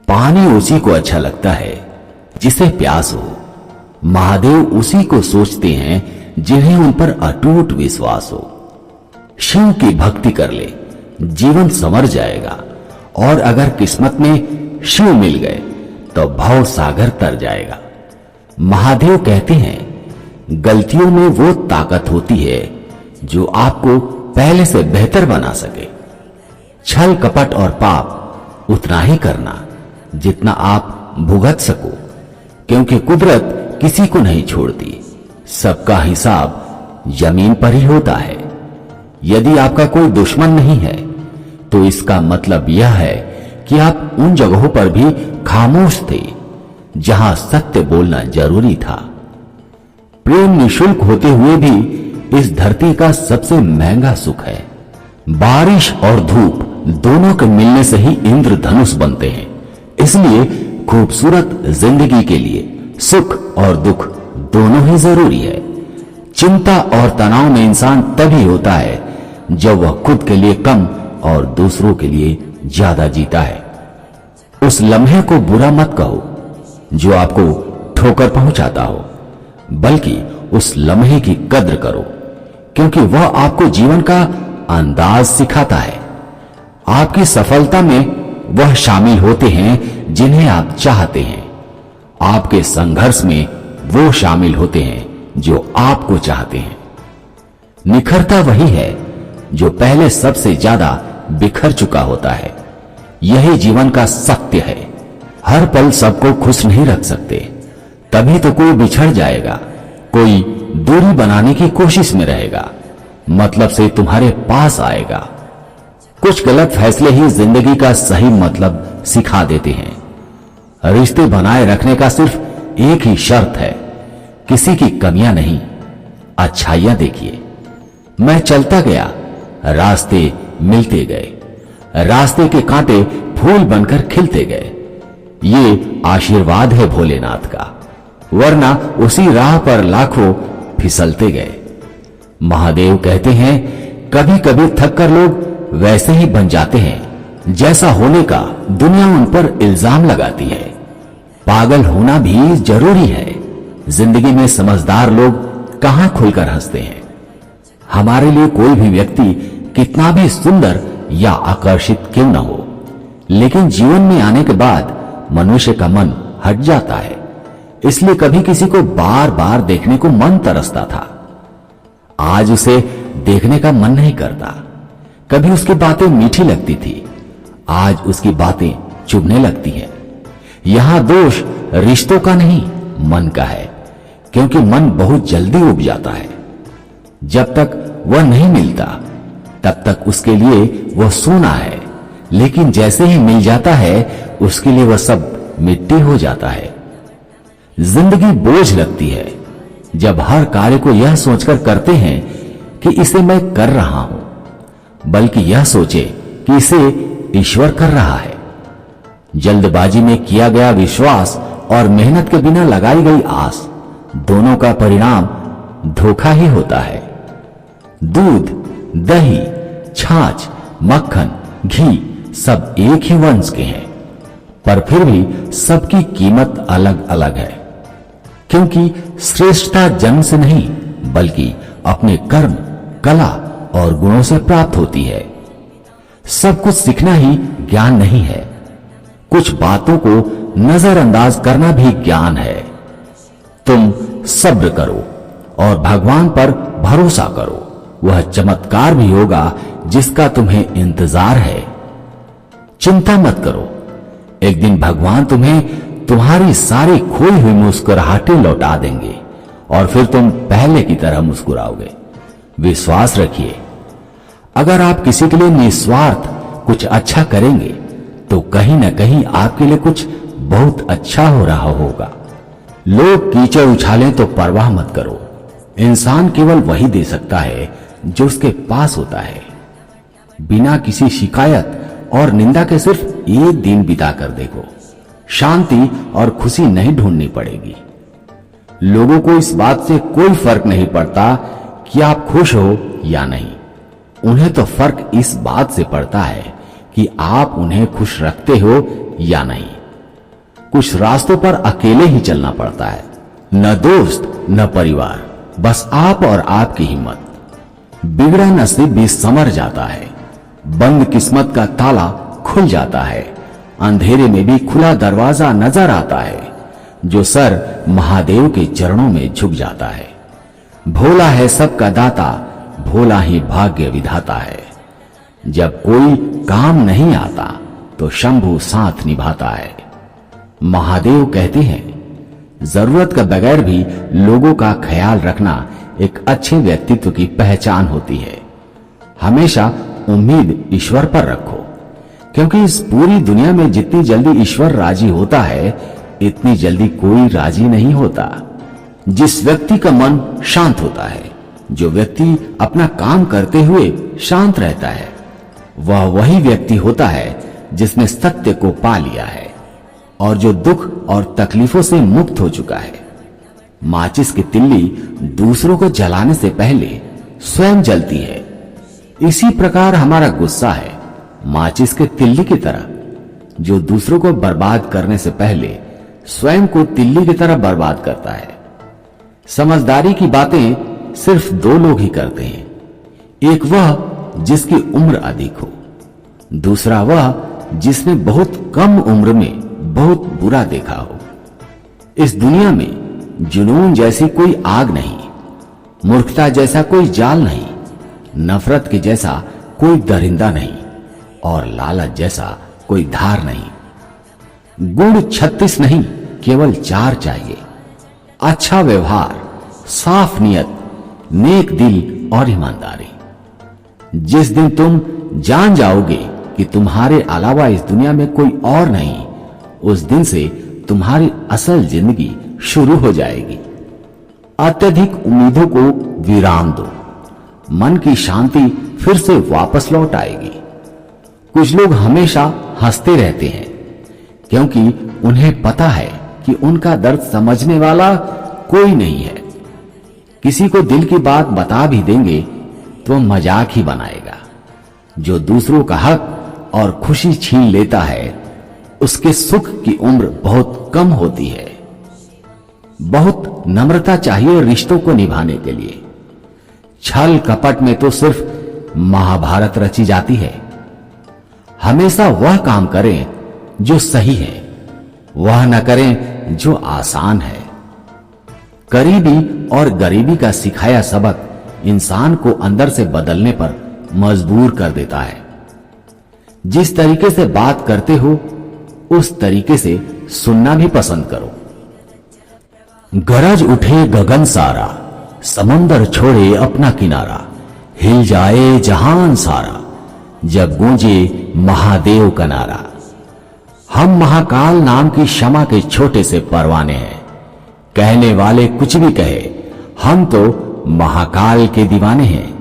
पानी उसी को अच्छा लगता है जिसे प्यास हो। महादेव उसी को सोचते हैं जिन्हें उन पर अटूट विश्वास हो। शिव की भक्ति कर ले, जीवन संवर जाएगा। और अगर किस्मत में शिव मिल गए तो भव सागर तर जाएगा। महादेव कहते हैं गलतियों में वो ताकत होती है जो आपको पहले से बेहतर बना सके। छल कपट और पाप उतना ही करना जितना आप भुगत सको, क्योंकि कुदरत किसी को नहीं छोड़ती। सबका हिसाब जमीन पर ही होता है। यदि आपका कोई दुश्मन नहीं है तो इसका मतलब यह है कि आप उन जगहों पर भी खामोश थे जहां सत्य बोलना जरूरी था। प्रेम निशुल्क होते हुए भी इस धरती का सबसे महंगा सुख है। बारिश और धूप दोनों के मिलने से ही इंद्रधनुष बनते हैं। इसलिए खूबसूरत जिंदगी के लिए सुख और दुख दोनों ही जरूरी है। चिंता और तनाव में इंसान तभी होता है जब वह खुद के लिए कम और दूसरों के लिए ज्यादा जीता है। उस लम्हे को बुरा मत कहो जो आपको ठोकर पहुंचाता हो, बल्कि उस लम्हे की कद्र करो, क्योंकि वह आपको जीवन का अंदाज सिखाता है। आपकी सफलता में वह शामिल होते हैं जिन्हें आप चाहते हैं। आपके संघर्ष में वो शामिल होते हैं जो आपको चाहते हैं। निखरता वही है जो पहले सबसे ज्यादा बिखर चुका होता है। यही जीवन का सत्य है। हर पल सबको खुश नहीं रख सकते, तभी तो कोई बिछड़ जाएगा, कोई दूरी बनाने की कोशिश में रहेगा, मतलब से तुम्हारे पास आएगा। कुछ गलत फैसले ही जिंदगी का सही मतलब सिखा देते हैं। रिश्ते बनाए रखने का सिर्फ एक ही शर्त है, किसी की कमियां नहीं, अच्छाइयां देखिए। मैं चलता गया, रास्ते मिलते गए, रास्ते के कांटे फूल बनकर खिलते गए। ये आशीर्वाद है भोलेनाथ का, वरना उसी राह पर लाखों फिसलते गए। महादेव कहते हैं कभी कभी थक कर लोग वैसे ही बन जाते हैं जैसा होने का दुनिया उन पर इल्जाम लगाती है। पागल होना भी जरूरी है। जिंदगी में समझदार लोग कहां खुलकर हंसते हैं। हमारे लिए कोई भी व्यक्ति कितना भी सुंदर या आकर्षित क्यों न हो, लेकिन जीवन में आने के बाद मनुष्य का मन हट जाता है। इसलिए कभी किसी को बार बार देखने को मन तरसता था, आज उसे देखने का मन नहीं करता। कभी उसकी बातें मीठी लगती थी, आज उसकी बातें चुभने लगती हैं। यहां दोष रिश्तों का नहीं, मन का है, क्योंकि मन बहुत जल्दी उब जाता है। जब तक वह नहीं मिलता तब तक उसके लिए वह सोना है, लेकिन जैसे ही मिल जाता है उसके लिए वह सब मिट्टी हो जाता है। जिंदगी बोझ लगती है जब हर कार्य को यह सोचकर करते हैं कि इसे मैं कर रहा हूं, बल्कि यह सोचे कि इसे ईश्वर कर रहा है। जल्दबाजी में किया गया विश्वास और मेहनत के बिना लगाई गई आस, दोनों का परिणाम धोखा ही होता है। दूध, दही, छाछ, मक्खन, घी सब एक ही वंश के हैं, पर फिर भी सबकी कीमत अलग अलग है, क्योंकि श्रेष्ठता जन्म से नहीं बल्कि अपने कर्म, कला और गुणों से प्राप्त होती है। सब कुछ सीखना ही ज्ञान नहीं है, कुछ बातों को नजरअंदाज करना भी ज्ञान है। तुम सब्र करो और भगवान पर भरोसा करो, वह चमत्कार भी होगा जिसका तुम्हें इंतजार है। चिंता मत करो, एक दिन भगवान तुम्हें तुम्हारी सारी खोई हुई मुस्कुराहटें लौटा देंगे और फिर तुम पहले की तरह मुस्कुराओगे। विश्वास रखिए, अगर आप किसी के लिए निस्वार्थ कुछ अच्छा करेंगे तो कहीं ना कहीं आपके लिए कुछ बहुत अच्छा हो रहा होगा। लोग कीचड़ उछालें तो परवाह मत करो, इंसान केवल वही दे सकता है जो उसके पास होता है। बिना किसी शिकायत और निंदा के सिर्फ एक दिन बिता कर देखो, शांति और खुशी नहीं ढूंढनी पड़ेगी। लोगों को इस बात से कोई फर्क नहीं पड़ता कि आप खुश हो या नहीं, उन्हें तो फर्क इस बात से पड़ता है कि आप उन्हें खुश रखते हो या नहीं। कुछ रास्तों पर अकेले ही चलना पड़ता है, न दोस्त न परिवार, बस आप और आपकी हिम्मत। बिगड़ा नसीब भी संवर जाता है, बंद किस्मत का ताला खुल जाता है, अंधेरे में भी खुला दरवाजा नजर आता है। जो सर महादेव के चरणों में झुक जाता है। भोला है सबका दाता, भोला ही भाग्य विधाता है। जब कोई काम नहीं आता तो शंभू साथ निभाता है। महादेव कहते हैं, जरूरत के बगैर भी लोगों का ख्याल रखना एक अच्छे व्यक्तित्व की पहचान होती है। हमेशा उम्मीद ईश्वर पर रखो, क्योंकि इस पूरी दुनिया में जितनी जल्दी ईश्वर राजी होता है, इतनी जल्दी कोई राजी नहीं होता। जिस व्यक्ति का मन शांत होता है, जो व्यक्ति अपना काम करते हुए शांत रहता है, वह वही व्यक्ति होता है जिसने सत्य को पा लिया है और जो दुख और तकलीफों से मुक्त हो चुका है। माचिस की तिल्ली दूसरों को जलाने से पहले स्वयं जलती है। इसी प्रकार हमारा गुस्सा है माचिस के तिल्ली की तरह, जो दूसरों को बर्बाद करने से पहले स्वयं को तिल्ली की तरह बर्बाद करता है। समझदारी की बातें सिर्फ दो लोग ही करते हैं, एक वह जिसकी उम्र अधिक हो, दूसरा वह जिसने बहुत कम उम्र में बहुत बुरा देखा हो। इस दुनिया में जुनून जैसी कोई आग नहीं, मूर्खता जैसा कोई जाल नहीं, नफरत के जैसा कोई दरिंदा नहीं और लालच जैसा कोई धार नहीं। गुण 36 नहीं, केवल 4 चाहिए। अच्छा व्यवहार, साफ नियत, नेक दिल और ईमानदारी। जिस दिन तुम जान जाओगे कि तुम्हारे अलावा इस दुनिया में कोई और नहीं, उस दिन से तुम्हारी असल जिंदगी शुरू हो जाएगी। अत्यधिक उम्मीदों को विराम दो, मन की शांति फिर से वापस लौट आएगी। कुछ लोग हमेशा हंसते रहते हैं, क्योंकि उन्हें पता है कि उनका दर्द समझने वाला कोई नहीं है। किसी को दिल की बात बता भी देंगे तो मजाक ही बनाएगा। जो दूसरों का हक और खुशी छीन लेता है, उसके सुख की उम्र बहुत कम होती है। बहुत नम्रता चाहिए रिश्तों को निभाने के लिए। छल कपट में तो सिर्फ महाभारत रची जाती है। हमेशा वह काम करें जो सही है, वह न करें जो आसान है। करीबी और गरीबी का सिखाया सबक इंसान को अंदर से बदलने पर मजबूर कर देता है। जिस तरीके से बात करते हो, उस तरीके से सुनना भी पसंद करो। गरज उठे गगन सारा, समंदर छोड़े अपना किनारा, हिल जाए जहान सारा, जब गूंजे महादेव का नारा। हम महाकाल नाम की क्षमा के छोटे से परवाने हैं। कहने वाले कुछ भी कहे, हम तो महाकाल के दीवाने हैं।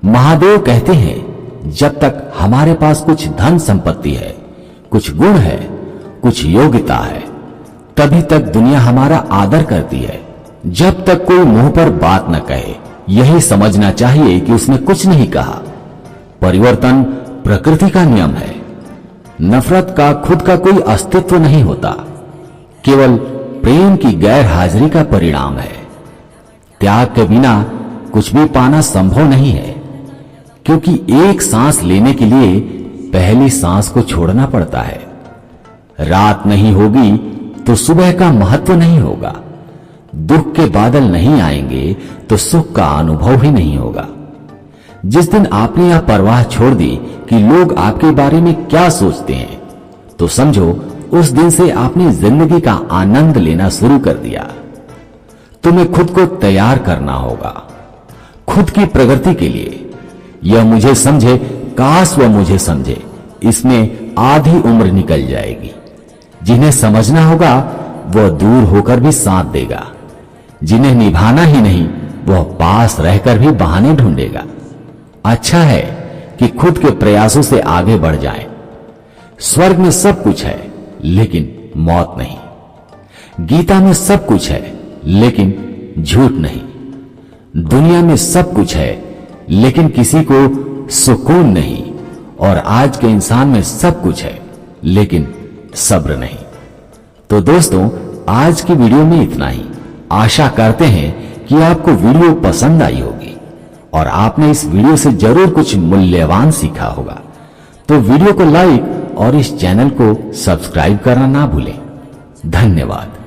महादेव कहते हैं, जब तक हमारे पास कुछ धन संपत्ति है, कुछ गुण है, कुछ योग्यता है, तभी तक दुनिया हमारा आदर करती है। जब तक कोई मुंह पर बात न कहे, यही समझना चाहिए कि उसने कुछ नहीं कहा। परिवर्तन प्रकृति का नियम है। नफरत का खुद का कोई अस्तित्व नहीं होता, केवल प्रेम की गैर हाजिरी का परिणाम है। त्याग के बिना कुछ भी पाना संभव नहीं है, क्योंकि एक सांस लेने के लिए पहली सांस को छोड़ना पड़ता है। रात नहीं होगी तो सुबह का महत्व नहीं होगा। दुख के बादल नहीं आएंगे तो सुख का अनुभव ही नहीं होगा। जिस दिन आपने यह परवाह छोड़ दी कि लोग आपके बारे में क्या सोचते हैं, तो समझो उस दिन से आपने जिंदगी का आनंद लेना शुरू कर दिया। तुम्हें खुद को तैयार करना होगा, खुद की प्रगति के लिए। यह मुझे समझे, काश वह मुझे समझे, इसमें आधी उम्र निकल जाएगी। जिन्हें समझना होगा वह दूर होकर भी साथ देगा, जिन्हें निभाना ही नहीं वह पास रहकर भी बहाने ढूंढेगा। अच्छा है कि खुद के प्रयासों से आगे बढ़ जाएं। स्वर्ग में सब कुछ है लेकिन मौत नहीं। गीता में सब कुछ है लेकिन झूठ नहीं। दुनिया में सब कुछ है लेकिन किसी को सुकून नहीं। और आज के इंसान में सब कुछ है लेकिन सब्र नहीं। तो दोस्तों, आज की वीडियो में इतना ही। आशा करते हैं कि आपको वीडियो पसंद आई होगी और आपने इस वीडियो से जरूर कुछ मूल्यवान सीखा होगा। तो वीडियो को लाइक और इस चैनल को सब्सक्राइब करना ना भूलें। धन्यवाद।